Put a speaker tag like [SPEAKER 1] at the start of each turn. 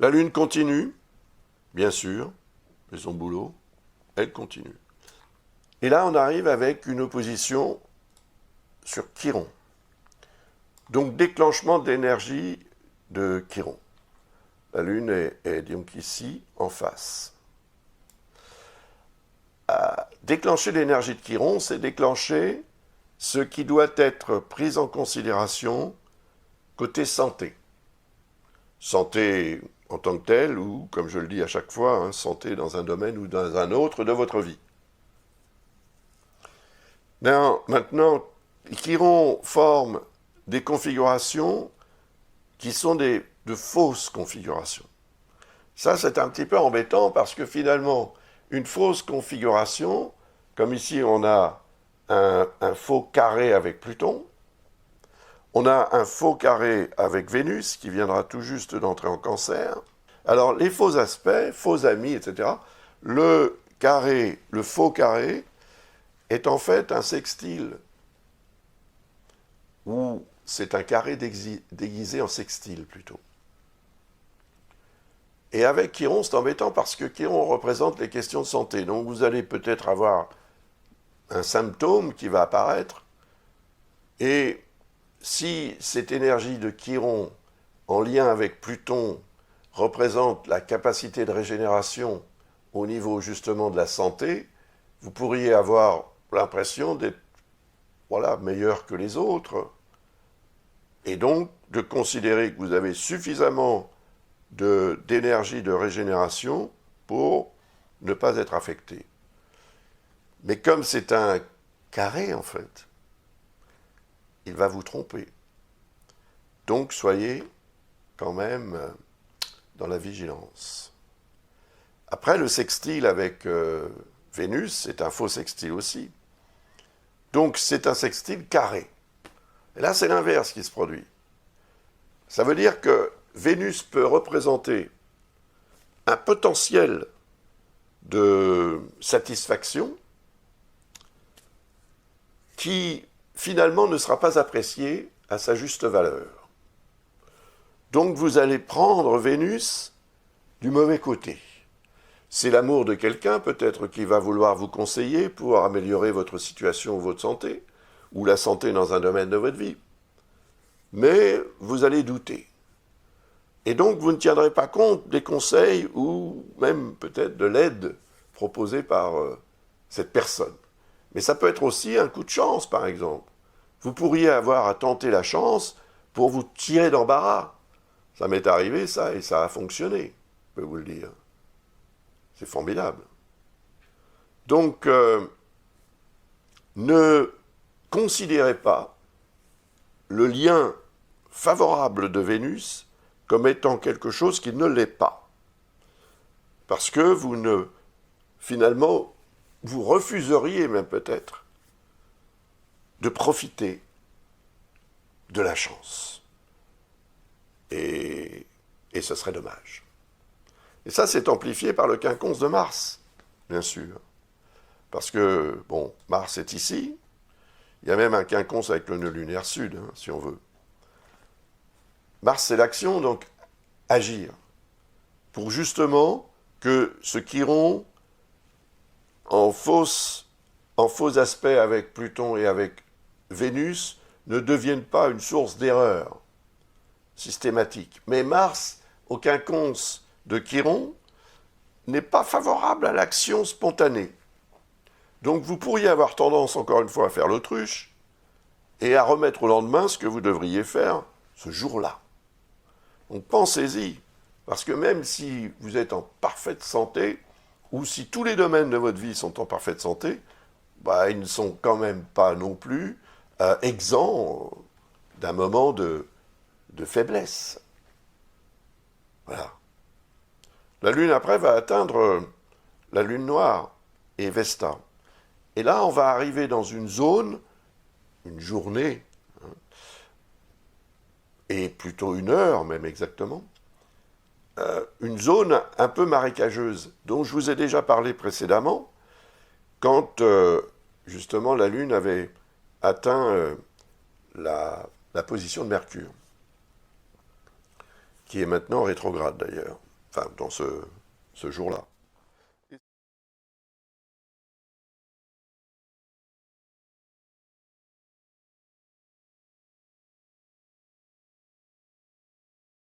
[SPEAKER 1] La Lune continue, bien sûr, c'est son boulot, elle continue. Et là, on arrive avec une opposition sur Chiron. Donc, déclenchement d'énergie de Chiron. La Lune est donc ici, en face. Déclencher l'énergie de Chiron, c'est déclencher ce qui doit être pris en considération côté santé. Santé en tant que telle, ou, comme je le dis à chaque fois, hein, santé dans un domaine ou dans un autre de votre vie. Maintenant, Chiron forme des configurations qui sont de fausses configurations. Ça, c'est un petit peu embêtant parce que finalement, une fausse configuration, comme ici on a un faux carré avec Pluton, on a un faux carré avec Vénus qui viendra tout juste d'entrer en Cancer. Alors les faux aspects, faux amis, etc., le faux carré est en fait un sextile, ou c'est un carré déguisé en sextile plutôt. Et avec Chiron, c'est embêtant parce que Chiron représente les questions de santé. Donc vous allez peut-être avoir un symptôme qui va apparaître. Et si cette énergie de Chiron, en lien avec Pluton, représente la capacité de régénération au niveau justement de la santé, vous pourriez avoir l'impression d'être meilleur que les autres. Et donc de considérer que vous avez suffisamment d'énergie de régénération pour ne pas être affecté. Mais comme c'est un carré, en fait, il va vous tromper. Donc, soyez quand même dans la vigilance. Après, le sextile avec Vénus, c'est un faux sextile aussi. Donc, c'est un sextile carré. Et là, c'est l'inverse qui se produit. Ça veut dire que Vénus peut représenter un potentiel de satisfaction qui, finalement, ne sera pas apprécié à sa juste valeur. Donc, vous allez prendre Vénus du mauvais côté. C'est l'amour de quelqu'un, peut-être, qui va vouloir vous conseiller pour améliorer votre situation ou votre santé, ou la santé dans un domaine de votre vie. Mais vous allez douter. Et donc, vous ne tiendrez pas compte des conseils ou même peut-être de l'aide proposée par cette personne. Mais ça peut être aussi un coup de chance, par exemple. Vous pourriez avoir à tenter la chance pour vous tirer d'embarras. Ça m'est arrivé, ça, et ça a fonctionné, je peux vous le dire. C'est formidable. Donc, ne considérez pas le lien favorable de Vénus comme étant quelque chose qui ne l'est pas. Parce que finalement, vous refuseriez même peut-être de profiter de la chance. Et ce serait dommage. Et ça, c'est amplifié par le quinconce de Mars, bien sûr. Parce que, Mars est ici. Il y a même un quinconce avec le nœud lunaire sud, si on veut. Mars, c'est l'action, donc agir. Pour justement que ce Chiron, en faux aspect avec Pluton et avec Vénus, ne devienne pas une source d'erreur systématique. Mais Mars, au quinconce de Chiron, n'est pas favorable à l'action spontanée. Donc vous pourriez avoir tendance, encore une fois, à faire l'autruche et à remettre au lendemain ce que vous devriez faire ce jour-là. Donc pensez-y, parce que même si vous êtes en parfaite santé, ou si tous les domaines de votre vie sont en parfaite santé, ils ne sont quand même pas non plus exempts d'un moment de faiblesse. Voilà. La Lune, après, va atteindre la Lune noire et Vesta. Et là, on va arriver dans une zone, une journée, et plutôt une heure même exactement, une zone un peu marécageuse, dont je vous ai déjà parlé précédemment, quand justement la Lune avait atteint la position de Mercure, qui est maintenant rétrograde d'ailleurs. enfin dans ce jour-là.